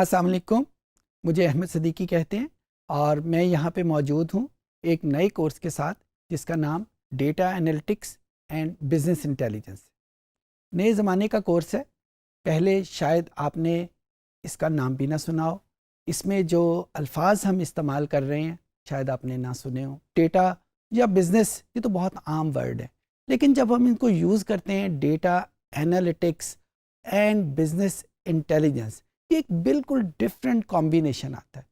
السلام علیکم، مجھے احمد صدیقی کہتے ہیں اور میں یہاں پہ موجود ہوں ایک نئے کورس کے ساتھ جس کا نام data analytics and business intelligence. نئے زمانے کا کورس ہے، پہلے شاید آپ نے اس کا نام بھی نہ سنا ہو۔ اس میں جو الفاظ ہم استعمال کر رہے ہیں شاید آپ نے نہ سنے ہوں۔ ڈیٹا یا بزنس یہ تو بہت عام ورڈ ہے، لیکن جب ہم ان کو یوز کرتے ہیں data analytics and business intelligence, یہ ایک بالکل ڈفرینٹ کمبینیشن آتا ہے۔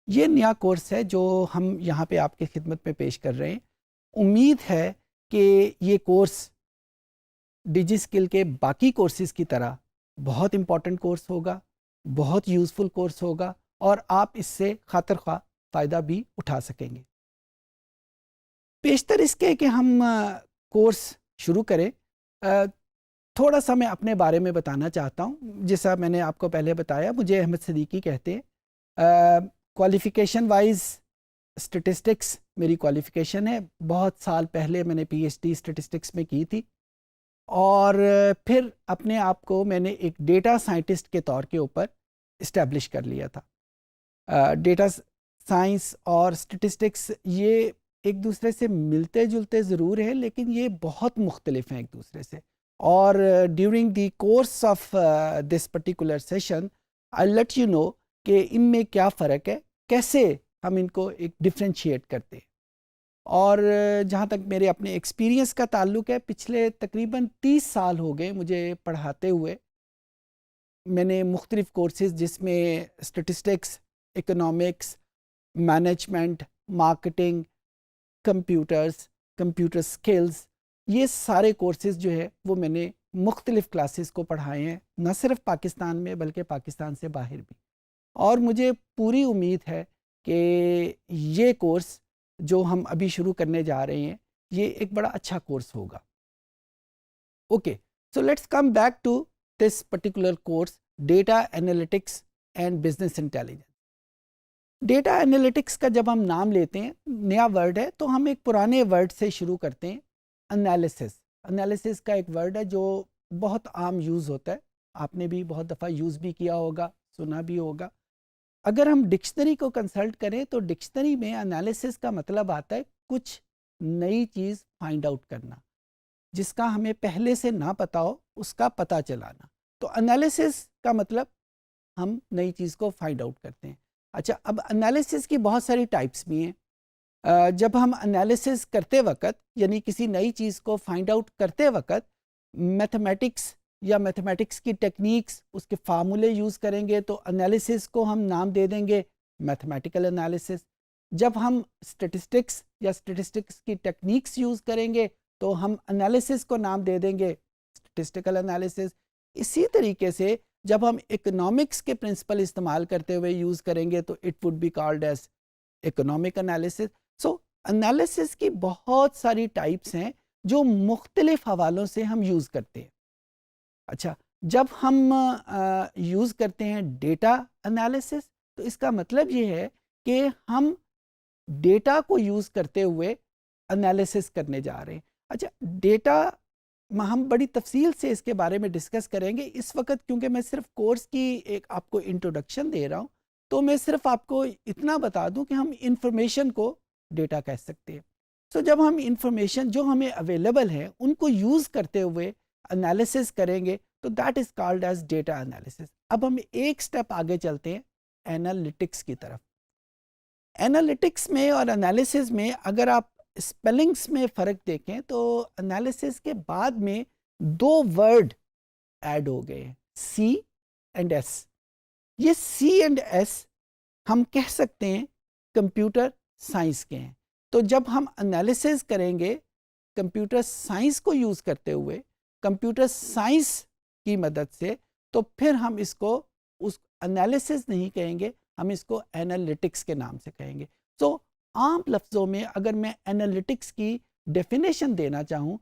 یہ نیا کورس ہے جو ہم یہاں پہ آپ کی خدمت میں پیش کر رہے ہیں۔ امید ہے کہ یہ کورس ڈیجی اسکل کے باقی کورسز کی طرح بہت امپورٹنٹ کورس ہوگا، بہت یوزفل کورس ہوگا اور آپ اس سے خاطر خواہ فائدہ بھی اٹھا سکیں گے۔ پیشتر اس کے کہ ہم کورس شروع کریں، تھوڑا سا میں اپنے بارے میں بتانا چاہتا ہوں۔ جیسا میں نے آپ کو پہلے بتایا، مجھے احمد صدیقی کہتے ہیں۔ کوالیفیکیشن وائز اسٹیٹسٹکس میری کوالیفیکیشن ہے۔ بہت سال پہلے میں نے پی ایچ ڈی اسٹیٹسٹکس میں کی تھی اور پھر اپنے آپ کو میں نے ایک ڈیٹا سائنٹسٹ کے طور کے اوپر اسٹیبلش کر لیا تھا۔ ڈیٹا سائنس اور اسٹیٹسٹکس یہ ایک دوسرے سے ملتے جلتے ضرور ہیں، لیکن یہ بہت مختلف ہیں ایک دوسرے سے۔ اور during the course of this particular session I let you know کہ ان میں کیا فرق ہے، کیسے ہم ان کو ایک ڈفرینشیٹ کرتے ہیں۔ اور جہاں تک میرے اپنے ایکسپیرینس کا تعلق ہے، پچھلے تقریباً 30 سال ہو گئے مجھے پڑھاتے ہوئے۔ میں نے مختلف کورسز جس میں statistics, economics, management, marketing, computer skills, یہ سارے کورسز جو ہے وہ میں نے مختلف کلاسز کو پڑھائے ہیں، نہ صرف پاکستان میں بلکہ پاکستان سے باہر بھی۔ اور مجھے پوری امید ہے کہ یہ کورس جو ہم ابھی شروع کرنے جا رہے ہیں یہ ایک بڑا اچھا کورس ہوگا۔ Okay, so let's come back to this particular course, data analytics and business intelligence. Data analytics کا جب ہم نام لیتے ہیں، نیا ورڈ ہے، تو ہم ایک پرانے ورڈ سے شروع کرتے ہیں، انالیسس۔ انالیسس کا ایک ورڈ ہے جو بہت عام یوز ہوتا ہے، آپ نے بھی بہت دفعہ یوز بھی کیا ہوگا، سنا بھی ہوگا۔ اگر ہم ڈکشنری کو کنسلٹ کریں تو ڈکشنری میں انالیسس کا مطلب آتا ہے کچھ نئی چیز فائنڈ آؤٹ کرنا، جس کا ہمیں پہلے سے نہ پتا ہو اس کا پتہ چلانا۔ تو انالیسس کا مطلب ہم نئی چیز کو فائنڈ آؤٹ کرتے ہیں۔ اچھا، اب انالیسس کی بہت ساری ٹائپس بھی ہیں۔ جب ہم انالیسس کرتے وقت، یعنی کسی نئی چیز کو فائنڈ آؤٹ کرتے وقت، میتھمیٹکس یا میتھمیٹکس کی ٹیکنیکس، اس کے فارمولے یوز کریں گے تو انالیسس کو ہم نام دے دیں گے میتھمیٹیکل انالیسس۔ جب ہم اسٹیٹسٹکس یا اسٹیٹسٹکس کی ٹیکنیکس یوز کریں گے تو ہم انالیسس کو نام دے دیں گے اسٹیٹسٹیکل انالیسس۔ اسی طریقے سے جب ہم اکنامکس کے پرنسپل استعمال کرتے ہوئے یوز کریں گے تو it would be called as economic analysis. So analysis کی بہت ساری ٹائپس ہیں جو مختلف حوالوں سے ہم یوز کرتے ہیں۔ اچھا، جب ہم یوز کرتے ہیں ڈیٹا انالیسس تو اس کا مطلب یہ ہے کہ ہم ڈیٹا کو یوز کرتے ہوئے انالیسس کرنے جا رہے ہیں۔ اچھا، ڈیٹا ہم بڑی تفصیل سے اس کے بارے میں ڈسکس کریں گے۔ اس وقت کیونکہ میں صرف کورس کی ایک آپ کو انٹروڈکشن دے رہا ہوں، تو میں صرف آپ کو اتنا بتا دوں کہ ہم انفارمیشن کو ڈیٹا کہہ سکتے ہیں۔ سو جب ہم انفارمیشن جو ہمیں اویلیبل ہے ان کو یوز کرتے ہوئے انالیسس کریں گے تو that is called as data analysis. اب ہم ایک سٹیپ آگے چلتے ہیں انالیٹکس کی طرف۔ انالیٹکس میں اور انالیسس میں اگر آپ اسپیلنگس میں فرق دیکھیں تو انالیسس کے بعد میں 2 ورڈ ایڈ ہو گئے ہیں، سی اینڈ ایس۔ یہ سی اینڈ ایس ہم کہہ سکتے ہیں کمپیوٹر سائنس کے ہیں۔ تو جب ہم انالیسس کریں گے کمپیوٹر سائنس کو یوز کرتے ہوئے، کمپیوٹر سائنس کی مدد سے، تو پھر ہم اس کو اس انالیسس نہیں کہیں گے، ہم اس کو انالیٹکس کے نام سے کہیں گے۔ سو عام لفظوں میں اگر میں انالیٹکس کی ڈیفینیشن دینا چاہوں،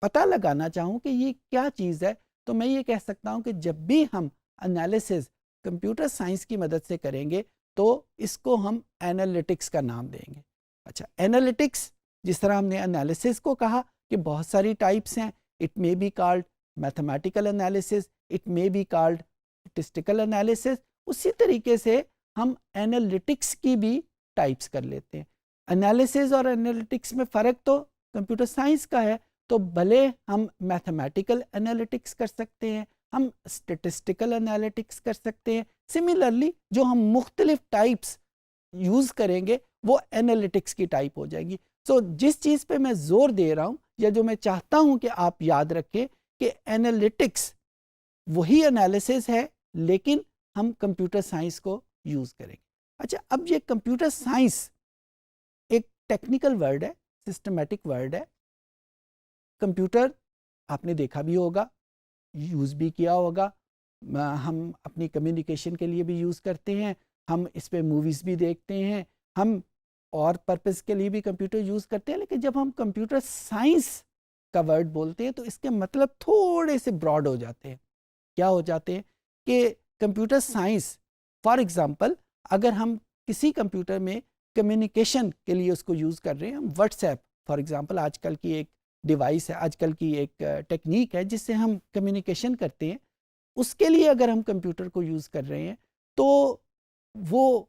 پتہ لگانا چاہوں کہ یہ کیا چیز ہے، تو میں یہ کہہ سکتا ہوں کہ جب بھی ہم انالیسس کمپیوٹر سائنس کی مدد سے کریں گے تو اس کو ہم انالیٹکس کا نام دیں گے۔ اچھا، انالیٹکس جس طرح ہم نے انالیسس کو کہا کہ بہت ساری ٹائپس ہیں، it may be called mathematical analysis, it may be called statistical analysis, اسی طریقے سے ہم انالیٹکس کی بھی ٹائپس کر لیتے ہیں. انالیسز اور انالیٹکس میں فرق تو کمپیوٹر سائنس کا ہے. تو بھلے ہم میتھمیٹیکل انالیٹکس کر سکتے ہیں, ہم اسٹیٹسٹیکل انالیٹکس کر سکتے ہیں. سملرلی جو ہم مختلف ٹائپس یوز کریں گے وہ انالیٹکس کی ٹائپ ہو جائے گی. سو جس چیز پہ میں زور دے رہا ہوں یا جو میں چاہتا ہوں کہ آپ یاد رکھیں کہ انالیٹکس وہی انالیسز ہے لیکن ہم کمپیوٹر سائنس کو یوز کریں گے. اچھا, اب یہ کمپیوٹر سائنس ایک ٹیکنیکل ورڈ ہے, سسٹمیٹک ورڈ ہے. کمپیوٹر آپ نے دیکھا بھی ہوگا, یوز بھی کیا ہوگا, ہم اپنی کمیونیکیشن کے لیے بھی یوز کرتے ہیں, ہم اس پہ موویز بھی دیکھتے ہیں, ہم اور پرپز کے لیے بھی کمپیوٹر یوز کرتے ہیں. لیکن جب ہم کمپیوٹر سائنس کا ورڈ بولتے ہیں تو اس کے مطلب تھوڑے سے براڈ ہو جاتے ہیں. کیا ہو جاتے ہیں کہ کمپیوٹر سائنس فار ایگزامپل اگر ہم کسی کمپیوٹر میں کمیونیکیشن کے لیے اس کو یوز کر رہے ہیں, ہم واٹس ایپ فار ایگزامپل آج کل کی ایک ڈیوائس ہے, آج کل کی ایک ٹیکنیک ہے جس سے ہم کمیونیکیشن کرتے ہیں, اس کے لیے اگر ہم کمپیوٹر کو یوز کر رہے ہیں تو وہ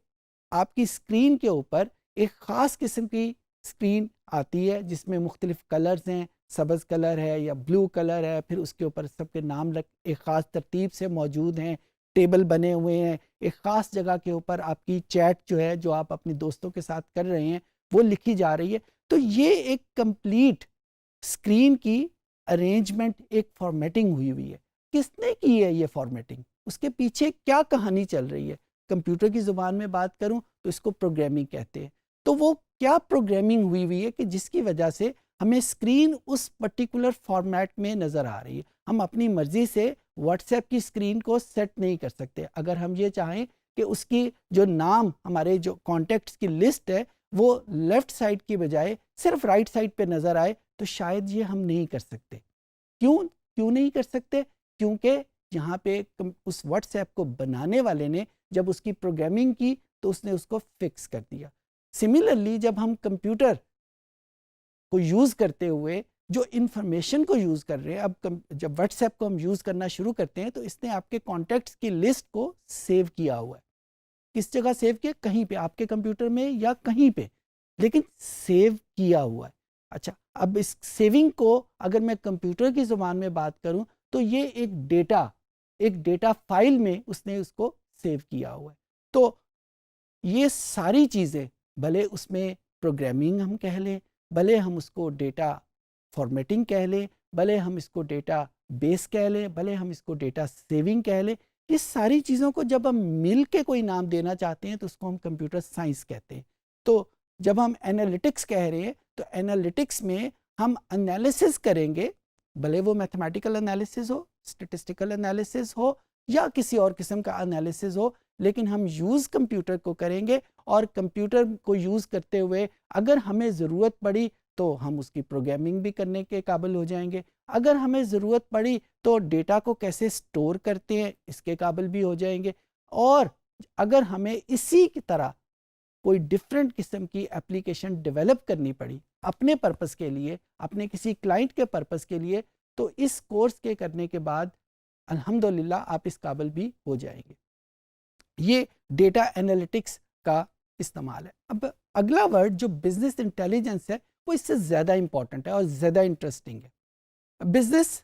آپ کی اسکرین کے اوپر ایک خاص قسم کی اسکرین آتی ہے جس میں مختلف کلرز ہیں, سبز کلر ہے یا بلو کلر ہے, پھر اس کے اوپر سب کے نام ایک خاص ترتیب سے موجود ہیں, ٹیبل بنے ہوئے ہیں, ایک خاص جگہ کے اوپر آپ کی چیٹ جو ہے جو آپ اپنے دوستوں کے ساتھ کر رہے ہیں وہ لکھی جا رہی ہے. تو یہ ایک کمپلیٹ اسکرین کی ارینجمنٹ, ایک فارمیٹنگ ہوئی ہے. کس نے کی ہے یہ فارمیٹنگ, اس کے پیچھے کیا کہانی چل رہی ہے؟ کمپیوٹر کی زبان میں بات کروں تو اس کو پروگرامنگ کہتے ہیں. تو وہ کیا پروگرامنگ ہوئی ہے کہ جس کی وجہ سے ہمیں اسکرین اس پرٹیکولر فارمیٹ میں نظر آ رہی ہے. ہم اپنی مرضی سے واٹس ایپ کی اسکرین کو سیٹ نہیں کر سکتے. اگر ہم یہ چاہیں کہ اس کی جو نام ہمارے جو کانٹیکٹس کی لسٹ ہے وہ لیفٹ سائڈ کی بجائے صرف رائٹ سائڈ پہ نظر آئے تو شاید یہ ہم نہیں کر سکتے. کیوں نہیں کر سکتے؟ کیونکہ یہاں پہ اس واٹس ایپ کو بنانے والے نے جب اس کی پروگرامنگ کی تو اس نے اس کو فکس کر دیا. سملرلی جب ہم کمپیوٹر کو یوز کرتے ہوئے جو انفارمیشن کو یوز کر رہے ہیں, اب جب واٹس ایپ کو ہم یوز کرنا شروع کرتے ہیں تو اس نے آپ کے کانٹیکٹس کی لسٹ کو سیو کیا ہوا ہے. کس جگہ سیو کیا؟ کہیں پہ آپ کے کمپیوٹر میں یا کہیں پہ, لیکن سیو کیا ہوا ہے. اچھا, اب اس سیونگ کو اگر میں کمپیوٹر کی زبان میں بات کروں تو یہ ایک ڈیٹا فائل میں اس نے اس کو سیو کیا ہوا ہے. تو یہ ساری چیزیں بھلے اس میں پروگرامنگ ہم کہہ لیں, بھلے ہم اس کو ڈیٹا فارمیٹنگ کہہ لیں, بھلے ہم اس کو ڈیٹا بیس کہہ لیں, بھلے ہم اس کو ڈیٹا سیونگ کہہ لیں, یہ ساری چیزوں کو جب ہم مل کے کوئی نام دینا چاہتے ہیں تو اس کو ہم کمپیوٹر سائنس کہتے ہیں. تو جب ہم انالیٹکس کہہ رہے ہیں تو انالیٹکس میں ہم انالیسز کریں گے, بھلے وہ میتھمیٹیکل انالیسز ہو, اسٹیٹسٹیکل انالیسز ہو یا کسی اور قسم کا انالیسز ہو, لیکن ہم یوز کمپیوٹر کو کریں گے. اور کمپیوٹر کو یوز کرتے ہوئے اگر ہمیں ضرورت پڑی تو ہم اس کی پروگرامنگ بھی کرنے کے قابل ہو جائیں گے. اگر ہمیں ضرورت پڑی تو ڈیٹا کو کیسے سٹور کرتے ہیں اس کے قابل بھی ہو جائیں گے. اور اگر ہمیں اسی کی طرح کوئی ڈفرینٹ قسم کی اپلیکیشن ڈیولپ کرنی پڑی اپنے پرپس کے لیے, اپنے کسی کلائنٹ کے پرپس کے لیے, تو اس کورس کے کرنے کے بعد الحمدللہ آپ اس قابل بھی ہو جائیں گے. یہ ڈیٹا انالیٹکس کا استعمال ہے. اب اگلا ورڈ جو بزنس انٹیلیجنس ہے وہ اس سے زیادہ امپورٹنٹ ہے اور زیادہ انٹرسٹنگ ہے. بزنس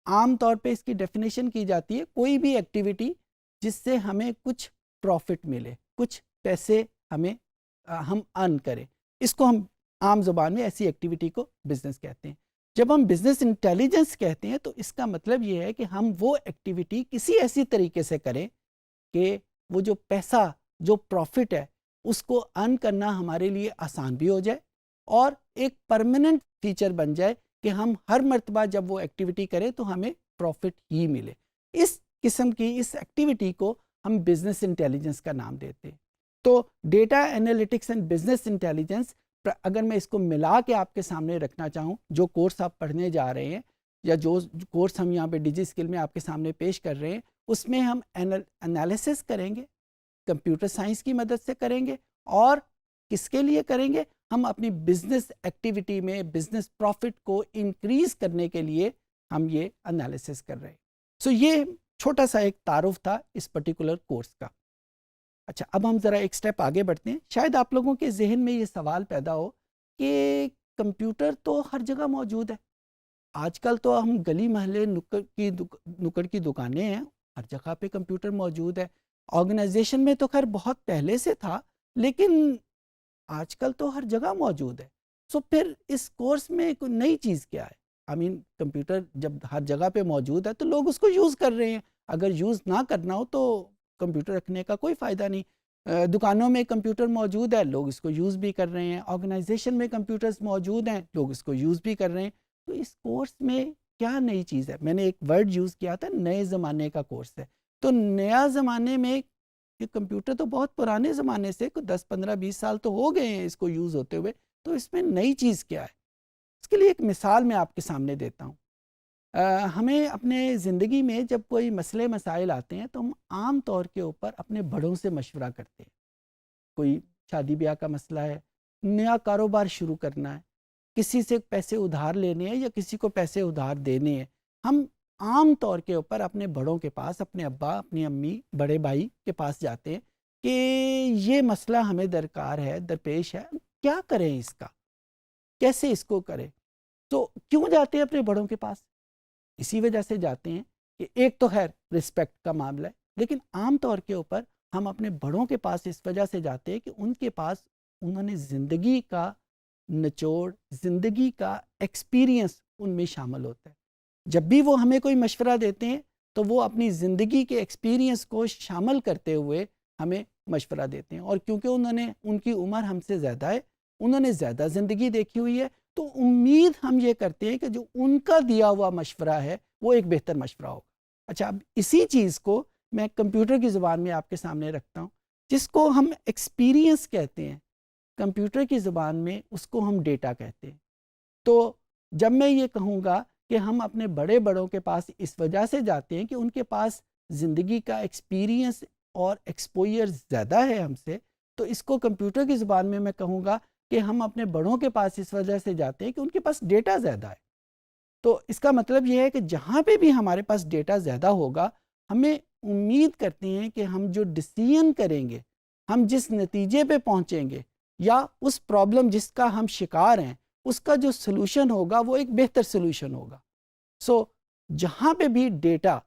عام طور پہ اس کی ڈیفینیشن کی جاتی ہے کوئی بھی ایکٹیویٹی جس سے ہمیں کچھ پروفٹ ملے, کچھ پیسے ہم ارن کریں, اس کو ہم عام زبان میں ایسی ایکٹیویٹی کو بزنس کہتے ہیں. جب ہم بزنس انٹیلیجنس کہتے ہیں تو اس کا مطلب یہ ہے کہ ہم وہ ایکٹیویٹی کسی ایسی طریقے سے کریں کہ وہ جو پیسہ, جو پروفٹ ہے, اس کو ارن کرنا ہمارے لیے آسان بھی ہو جائے اور ایک پرماننٹ فیچر بن جائے کہ ہم ہر مرتبہ جب وہ ایکٹیویٹی کریں تو ہمیں پروفٹ ہی ملے. اس قسم کی اس ایکٹیویٹی کو ہم بزنس انٹیلیجنس کا نام دیتے ہیں. تو data analytics and business intelligence, اگر میں اس کو ملا کے آپ کے سامنے رکھنا چاہوں, جو کورس آپ پڑھنے جا رہے ہیں یا جو کورس ہم یہاں پہ ڈیجی اسکل میں آپ کے سامنے پیش کر رہے ہیں, اس میں ہم انالیسس کریں گے, کمپیوٹر سائنس کی مدد سے کریں گے. اور کس کے لیے کریں گے؟ ہم اپنی بزنس ایکٹیویٹی میں بزنس پروفٹ کو انکریز کرنے کے لیے ہم یہ انالیسس کر رہے ہیں. سو یہ چھوٹا سا ایک تعارف تھا اس پرٹیکولر کورس کا. اچھا، اب ہم ذرا ایک سٹیپ آگے بڑھتے ہیں. شاید آپ لوگوں کے ذہن میں یہ سوال پیدا ہو کہ کمپیوٹر تو ہر جگہ موجود ہے. آج کل تو ہم گلی محلے نکڑ کی دکانیں ہیں، ہر جگہ پہ کمپیوٹر موجود ہے. آرگنائزیشن میں تو خیر بہت پہلے سے تھا، لیکن آج کل تو ہر جگہ موجود ہے. سو پھر اس کورس میں کوئی نئی چیز کیا ہے؟ کمپیوٹر جب ہر جگہ پہ موجود ہے تو لوگ اس کو یوز کر رہے ہیں. اگر یوز نہ کرنا ہو تو کمپیوٹر رکھنے کا کوئی فائدہ نہیں. دکانوں میں کمپیوٹر موجود ہے، لوگ اس کو یوز بھی کر رہے ہیں. آرگنائزیشن میں کمپیوٹرز موجود ہیں، لوگ اس کو یوز بھی کر رہے ہیں. تو اس کورس میں کیا نئی چیز ہے؟ میں نے ایک ورڈ یوز کیا تھا، نئے زمانے کا کورس ہے. تو نیا زمانے میں یہ کمپیوٹر تو بہت پرانے زمانے سے 10 15 20 سال تو ہو گئے ہیں اس کو یوز ہوتے ہوئے. تو اس میں نئی چیز کیا ہے؟ اس کے لیے ایک مثال میں آپ کے سامنے دیتا ہوں. ہمیں اپنے زندگی میں جب کوئی مسئلے مسائل آتے ہیں تو ہم عام طور کے اوپر اپنے بڑوں سے مشورہ کرتے ہیں. کوئی شادی بیاہ کا مسئلہ ہے، نیا کاروبار شروع کرنا ہے، کسی سے پیسے ادھار لینے ہیں یا کسی کو پیسے ادھار دینے ہیں، ہم عام طور کے اوپر اپنے بڑوں کے پاس، اپنے ابا، اپنی امی، بڑے بھائی کے پاس جاتے ہیں کہ یہ مسئلہ ہمیں درکار ہے، درپیش ہے، کیا کریں اس کا، کیسے اس کو کریں. تو کیوں جاتے ہیں اپنے بڑوں کے پاس؟ اسی وجہ سے جاتے ہیں کہ ایک تو خیر رسپیکٹ کا معاملہ ہے، لیکن عام طور کے اوپر ہم اپنے بڑوں کے پاس اس وجہ سے جاتے ہیں کہ ان کے پاس انہوں نے زندگی کا نچوڑ، زندگی کا ایکسپیرینس ان میں شامل ہوتا ہے. جب بھی وہ ہمیں کوئی مشورہ دیتے ہیں تو وہ اپنی زندگی کے ایکسپیرینس کو شامل کرتے ہوئے ہمیں مشورہ دیتے ہیں. اور کیونکہ ان کی عمر ہم سے زیادہ ہے، انہوں نے زیادہ زندگی دیکھی ہوئی ہے، تو امید ہم یہ کرتے ہیں کہ جو ان کا دیا ہوا مشورہ ہے وہ ایک بہتر مشورہ ہوگا. اچھا، اب اسی چیز کو میں کمپیوٹر کی زبان میں آپ کے سامنے رکھتا ہوں، جس کو ہم ایکسپیرینس کہتے ہیں. کمپیوٹر کی زبان میں اس کو ہم ڈیٹا کہتے ہیں. تو جب میں یہ کہوں گا کہ ہم اپنے بڑوں کے پاس اس وجہ سے جاتے ہیں کہ ان کے پاس زندگی کا ایکسپیرینس اور ایکسپوئر زیادہ ہے ہم سے، تو اس کو کمپیوٹر کی زبان میں کہوں گا کہ ہم اپنے بڑوں کے پاس اس وجہ سے جاتے ہیں کہ ان کے پاس ڈیٹا زیادہ ہے. تو اس کا مطلب یہ ہے کہ جہاں پہ بھی ہمارے پاس ڈیٹا زیادہ ہوگا، ہمیں امید کرتے ہیں کہ ہم جو ڈیسیژن کریں گے، ہم جس نتیجے پہ پہنچیں گے، یا اس پرابلم جس کا ہم شکار ہیں اس کا جو سلوشن ہوگا وہ ایک بہتر سلوشن ہوگا. سو جہاں پہ بھی ڈیٹا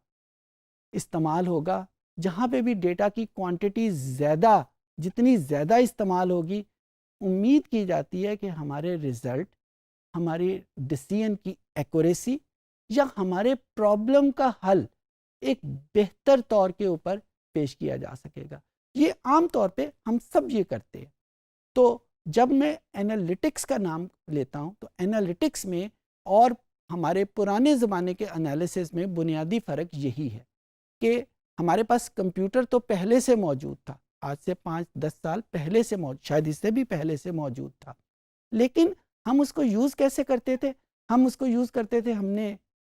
استعمال ہوگا، جہاں پہ بھی ڈیٹا کی کوانٹٹی زیادہ، جتنی زیادہ استعمال ہوگی، امید کی جاتی ہے کہ ہمارے رزلٹ، ہماری ڈیسیژن کی ایکوریسی یا ہمارے پرابلم کا حل ایک بہتر طور کے اوپر پیش کیا جا سکے گا. یہ عام طور پہ ہم سب یہ کرتے ہیں. تو جب میں انالیٹکس کا نام لیتا ہوں تو انالیٹکس میں اور ہمارے پرانے زمانے کے انالیسس میں بنیادی فرق یہی ہے کہ ہمارے پاس کمپیوٹر تو پہلے سے موجود تھا، آج سے 5 10 سال پہلے سے موجود، شاید اس سے بھی پہلے سے موجود تھا. لیکن ہم اس کو یوز کیسے کرتے تھے؟ ہم اس کو یوز کرتے تھے، ہم نے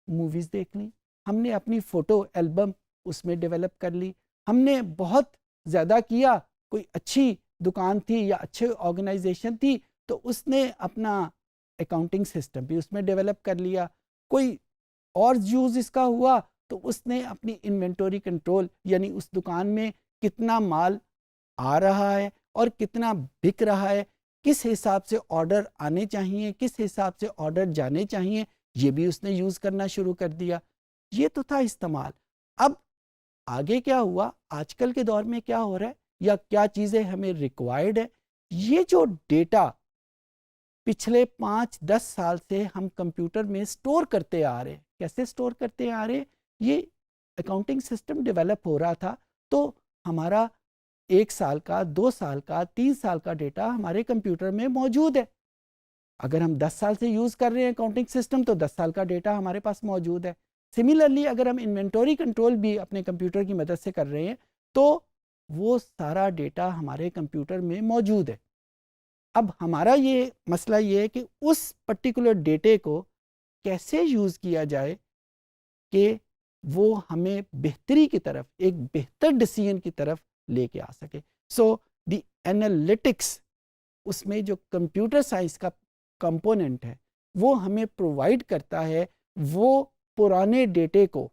موویز دیکھ لی، ہم نے اپنی فوٹو البم اس میں ڈیولپ کر لی، ہم نے بہت زیادہ کیا، کوئی اچھی دکان تھی یا اچھے آرگنائزیشن تھی تو اس نے اپنا اکاؤنٹنگ سسٹم بھی اس میں ڈیولپ کر لیا. کوئی اور یوز اس کا ہوا تو اس نے اپنی انوینٹوری کنٹرول، یعنی اس دکان میں کتنا مال آ رہا ہے اور کتنا بک رہا ہے، کس حساب سے آرڈر آنے چاہیے، کس حساب سے آرڈر جانے چاہیے، یہ بھی اس نے یوز کرنا شروع کر دیا. یہ تو تھا استعمال. اب آگے کیا ہوا؟ آج کل کے دور میں کیا ہو رہا ہے یا کیا چیزیں ہمیں ریکوائرڈ ہے؟ یہ جو ڈیٹا پچھلے 5 10 سال سے ہم کمپیوٹر میں سٹور کرتے آ رہے ہیں. کیسے سٹور کرتے آ رہے ہیں؟ یہ اکاؤنٹنگ سسٹم ڈیولپ ہو رہا تھا تو ہمارا 1 سال کا، 2 سال کا، 3 سال کا ڈیٹا ہمارے کمپیوٹر میں موجود ہے. اگر ہم 10 سال سے یوز کر رہے ہیں اکاؤنٹنگ سسٹم تو 10 سال کا ڈیٹا ہمارے پاس موجود ہے. سملرلی اگر ہم انوینٹوری کنٹرول بھی اپنے کمپیوٹر کی مدد سے کر رہے ہیں تو وہ سارا ڈیٹا ہمارے کمپیوٹر میں موجود ہے. اب ہمارا یہ مسئلہ یہ ہے کہ اس پرٹیکولر ڈیٹے کو کیسے یوز کیا جائے کہ وہ ہمیں بہتری کی طرف، ایک بہتر ڈیسیژن کی طرف لے کے آ سکے. سو دی انالیٹکس، اس میں جو کمپیوٹر سائنس کا کمپوننٹ ہے وہ ہمیں پرووائڈ کرتا ہے وہ پرانے ڈیٹے کو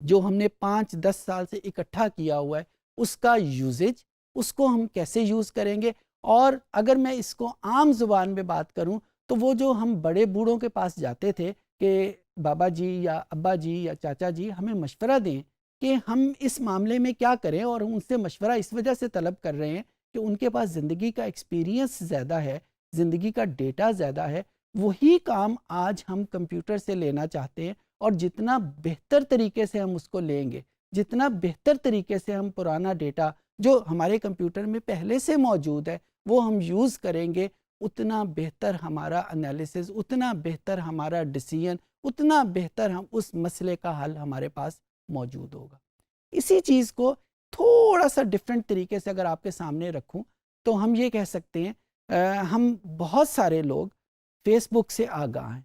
جو ہم نے 5 10 سال سے اکٹھا کیا ہوا ہے اس کا یوزیج، اس کو ہم کیسے یوز کریں گے. اور اگر میں اس کو عام زبان میں بات کروں تو وہ جو ہم بڑے بوڑھوں کے پاس جاتے تھے کہ بابا جی یا ابا جی یا چاچا جی ہمیں مشورہ دیں کہ ہم اس معاملے میں کیا کریں، اور ان سے مشورہ اس وجہ سے طلب کر رہے ہیں کہ ان کے پاس زندگی کا ایکسپیرینس زیادہ ہے، زندگی کا ڈیٹا زیادہ ہے. وہی کام آج ہم کمپیوٹر سے لینا چاہتے ہیں، اور جتنا بہتر طریقے سے ہم اس کو لیں گے، جتنا بہتر طریقے سے ہم پرانا ڈیٹا جو ہمارے کمپیوٹر میں پہلے سے موجود ہے وہ ہم یوز کریں گے، اتنا بہتر ہمارا انالیسز، اتنا بہتر ہمارا ڈیسیژن، اتنا بہتر ہم اس مسئلے کا حل ہمارے پاس موجود ہوگا. اسی چیز کو تھوڑا سا ڈفرینٹ طریقے سے اگر آپ کے سامنے رکھوں تو ہم یہ کہہ سکتے ہیں ہم بہت سارے لوگ فیس بک سے آگاہ ہیں.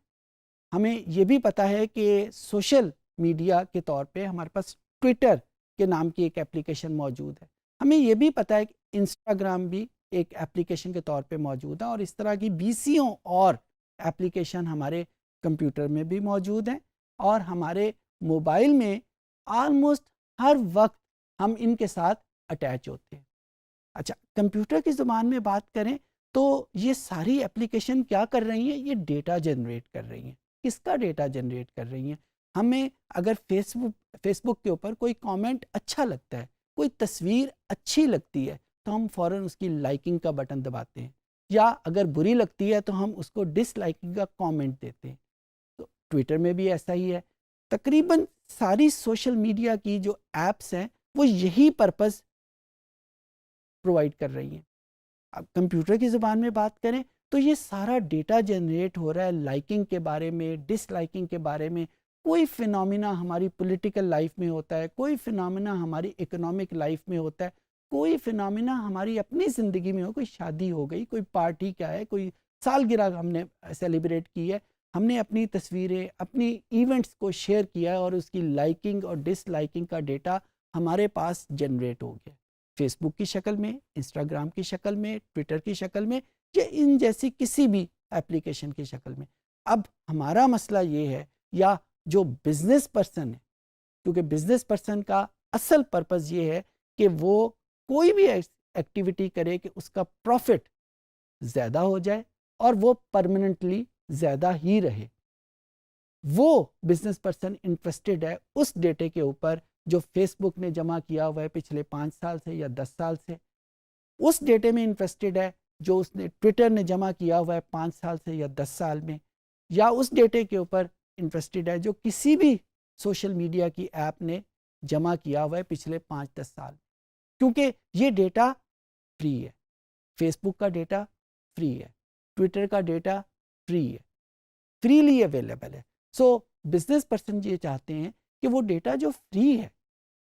ہمیں یہ بھی پتہ ہے کہ سوشل میڈیا کے طور پہ ہمارے پاس ٹویٹر کے نام کی ایک اپلیکیشن موجود ہے. ہمیں یہ بھی پتہ ہے کہ انسٹاگرام بھی ایک اپلیکیشن کے طور پہ موجود ہے، اور اس طرح کی بیسیوں اور اپلیکیشن ہمارے کمپیوٹر میں بھی موجود ہیں، اور ہمارے موبائل میں آلموسٹ ہر وقت ہم ان کے ساتھ اٹیچ ہوتے ہیں. اچھا، کمپیوٹر کی زبان میں بات کریں تو یہ ساری اپلیکیشن کیا کر رہی ہیں؟ یہ ڈیٹا جنریٹ کر رہی ہیں. کس کا ڈیٹا جنریٹ کر رہی ہیں؟ ہمیں اگر فیس بک کے اوپر کوئی کامنٹ اچھا لگتا ہے، کوئی تصویر اچھی لگتی ہے تو ہم فوراً اس کی لائکنگ کا بٹن دباتے ہیں، یا اگر بری لگتی ہے تو ہم اس کو ڈس لائکنگ کا کامنٹ دیتے ہیں. تو ٹویٹر میں بھی ایسا ہی ہے. تقریباً ساری سوشل میڈیا کی جو ایپس ہیں وہ یہی پرپز پرووائڈ کر رہی ہیں. اب کمپیوٹر کی زبان میں بات کریں تو یہ سارا ڈیٹا جنریٹ ہو رہا ہے لائکنگ کے بارے میں، ڈس لائکنگ کے بارے میں. کوئی فنامنا ہماری پولیٹیکل لائف میں ہوتا ہے، کوئی فنامنا ہماری اکنامک لائف میں ہوتا ہے، کوئی فنامنا ہماری اپنی زندگی میں ہو، کوئی شادی ہو گئی، کوئی پارٹی کیا ہے، کوئی سالگرہ ہم نے سیلیبریٹ کی ہے، ہم نے اپنی تصویریں، اپنی ایونٹس کو شیئر کیا ہے، اور اس کی لائکنگ اور ڈس لائکنگ کا ڈیٹا ہمارے پاس جنریٹ ہو گیا. فیس بک کی شکل میں، انسٹاگرام کی شکل میں، ٹویٹر کی شکل میں، یا ان جیسی کسی بھی اپلیکیشن کی شکل میں. اب ہمارا مسئلہ یہ ہے، یا جو بزنس پرسن ہے، کیونکہ بزنس پرسن کا اصل پرپز یہ ہے کہ وہ کوئی بھی ایکٹیویٹی کرے کہ اس کا پروفٹ زیادہ ہو جائے اور وہ پرماننٹلی زیادہ ہی رہے. وہ بزنس پرسن انٹرسٹڈ ہے اس ڈیٹے کے اوپر جو فیس بک نے جمع کیا ہوا ہے پچھلے 5 سال سے یا 10 سال سے. اس ڈیٹے میں انٹرسٹڈ ہے جو اس نے ٹویٹر نے جمع کیا ہوا ہے 5 سال سے یا 10 سال میں. یا اس ڈیٹے کے اوپر انٹرسٹڈ ہے جو کسی بھی سوشل میڈیا کی ایپ نے جمع کیا ہوا ہے پچھلے 5-10 سال. کیونکہ یہ ڈیٹا فری ہے. فیس بک کا ڈیٹا فری ہے، ٹویٹر کا ڈیٹا فری ہے، فریلی اویلیبل ہے. سو بزنس پرسن یہ چاہتے ہیں کہ وہ ڈیٹا جو فری ہے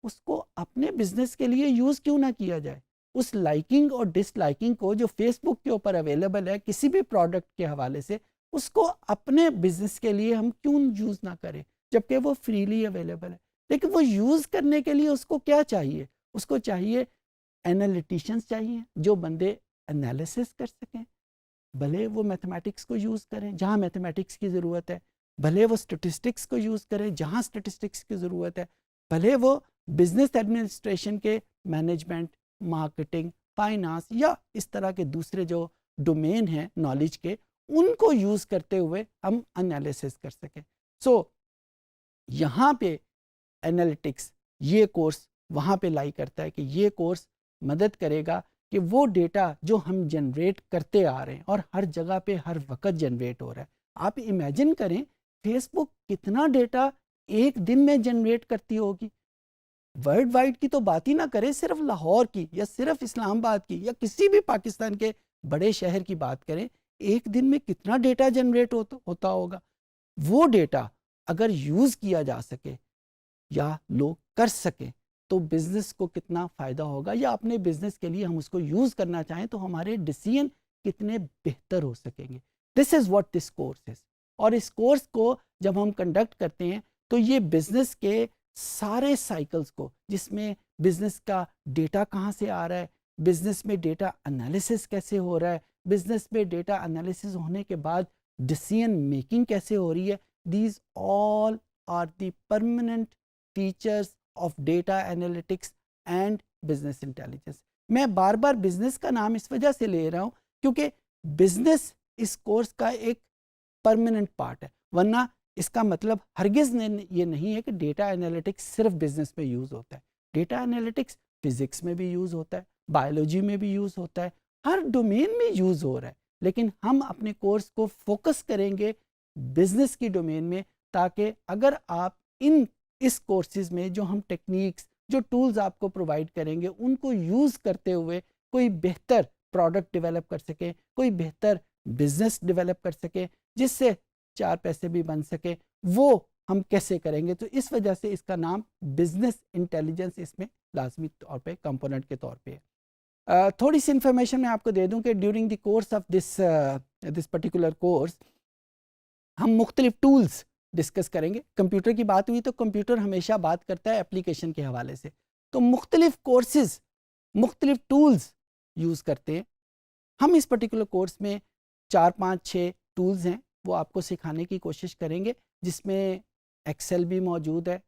اس کو اپنے بزنس کے لیے یوز کیوں نہ کیا جائے. اس لائکنگ اور ڈس لائکنگ کو جو فیس بک کے اوپر اویلیبل ہے کسی بھی پروڈکٹ کے حوالے سے، اس کو اپنے بزنس کے لیے ہم کیوں یوز نہ کریں جبکہ وہ فریلی اویلیبل ہے. لیکن وہ یوز کرنے کے لیے اس کو کیا چاہیے؟ اس کو چاہیے انالیٹیشنز چاہیے جو بندے انالیسس کر سکیں. بھلے وہ میتھمیٹکس کو یوز کریں جہاں میتھمیٹکس کی ضرورت ہے، بھلے وہ اسٹیٹسٹکس کو یوز کریں جہاں اسٹیٹسٹکس کی ضرورت ہے، بھلے وہ بزنس ایڈمنسٹریشن کے مینجمنٹ، مارکیٹنگ، فائنانس یا اس طرح کے دوسرے جو ڈومین ہیں نالج کے، ان کو یوز کرتے ہوئے ہم انالیسس کر سکیں. سو یہاں پہ انالیٹکس یہ کورس وہاں پہ لائی کرتا ہے کہ یہ کورس مدد کرے گا کہ وہ ڈیٹا جو ہم جنریٹ کرتے آ رہے ہیں اور ہر جگہ پہ ہر وقت جنریٹ ہو رہا ہے. آپ امیجن کریں فیس بک کتنا ڈیٹا ایک دن میں جنریٹ کرتی ہوگی. ورلڈ وائڈ کی تو بات ہی نہ کریں، صرف لاہور کی یا صرف اسلام آباد کی یا کسی بھی پاکستان کے بڑے شہر کی بات کریں، ایک دن میں کتنا ڈیٹا جنریٹ ہوتا ہوگا. وہ ڈیٹا اگر یوز کیا جا سکے یا لوگ کر سکیں تو بزنس کو کتنا فائدہ ہوگا، یا اپنے بزنس کے لیے ہم اس کو یوز کرنا چاہیں تو ہمارے ڈیسیژن کتنے بہتر ہو سکیں گے. This is what this course is. اور اس کورس کو جب ہم کنڈکٹ کرتے ہیں تو یہ بزنس کے سارے سائیکلز کو، جس میں بزنس کا ڈیٹا کہاں سے آ رہا ہے، بزنس میں ڈیٹا انالیسس کیسے ہو رہا ہے، بزنس میں ڈیٹا انالیسس ہونے کے بعد ڈیسیژن میکنگ کیسے ہو رہی ہے، these all are the permanent features of data analytics and business intelligence. میں بار بار بزنس کا نام اس وجہ سے لے رہا ہوں کیونکہ بزنس اس کورس کا ایک پرماننٹ پارٹ ہے، ورنہ اس کا مطلب ہرگز یہ نہیں ہے کہ ڈیٹا انالیٹکس صرف بزنس میں یوز ہوتا ہے. ڈیٹا انالیٹکس فزکس میں بھی یوز ہوتا ہے، بایولوجی میں بھی یوز ہوتا ہے، ہر ڈومین میں یوز ہو رہا ہے. لیکن ہم اپنے کورس کو فوکس کریں گے بزنس کی ڈومین میں، تاکہ اگر آپ اس کورسز میں جو ہم ٹیکنیکس، جو ٹولز آپ کو پرووائڈ کریں گے، ان کو یوز کرتے ہوئے کوئی بہتر پروڈکٹ ڈیولپ کر سکیں، کوئی بہتر بزنس ڈیولپ کر سکیں جس سے 4 پیسے بھی بن سکے، وہ ہم کیسے کریں گے. تو اس وجہ سے اس کا نام بزنس انٹیلیجنس اس میں لازمی طور پہ کمپوننٹ کے طور پہ ہے. تھوڑی سی انفارمیشن میں آپ کو دے دوں کہ during the course of this particular course ہم مختلف ٹولز ڈسکس کریں گے. کمپیوٹر کی بات ہوئی تو کمپیوٹر ہمیشہ بات کرتا ہے اپلیکیشن کے حوالے سے، تو مختلف کورسز مختلف ٹولز یوز کرتے ہیں. ہم اس پرٹیکولر کورس میں 4 5 6 ٹولز ہیں وہ آپ کو سکھانے کی کوشش کریں گے، جس میں ایکسل بھی موجود ہے،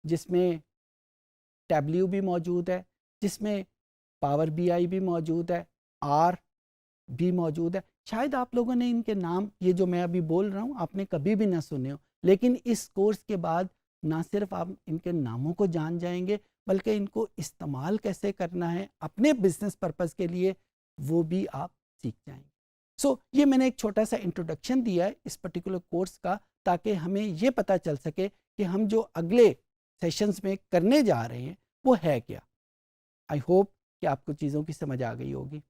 جس میں ٹیبلیو بھی موجود ہے، جس میں پاور بی آئی بھی موجود ہے، آر بھی موجود ہے. شاید آپ لوگوں نے ان کے نام، یہ جو میں ابھی بول رہا ہوں، آپ نے کبھی بھی نہ سنے ہو، لیکن اس کورس کے بعد نہ صرف آپ ان کے ناموں کو جان جائیں گے بلکہ ان کو استعمال کیسے کرنا ہے اپنے بزنس پرپز کے لیے وہ بھی آپ سیکھ جائیں گے. سو یہ میں نے ایک چھوٹا سا انٹروڈکشن دیا ہے اس پرٹیکولر کورس کا، تاکہ ہمیں یہ پتہ چل سکے کہ ہم جو اگلے سیشنز میں کرنے جا رہے ہیں وہ ہے کیا. آئی ہوپ کہ آپ کو چیزوں کی سمجھ آ گئی ہوگی.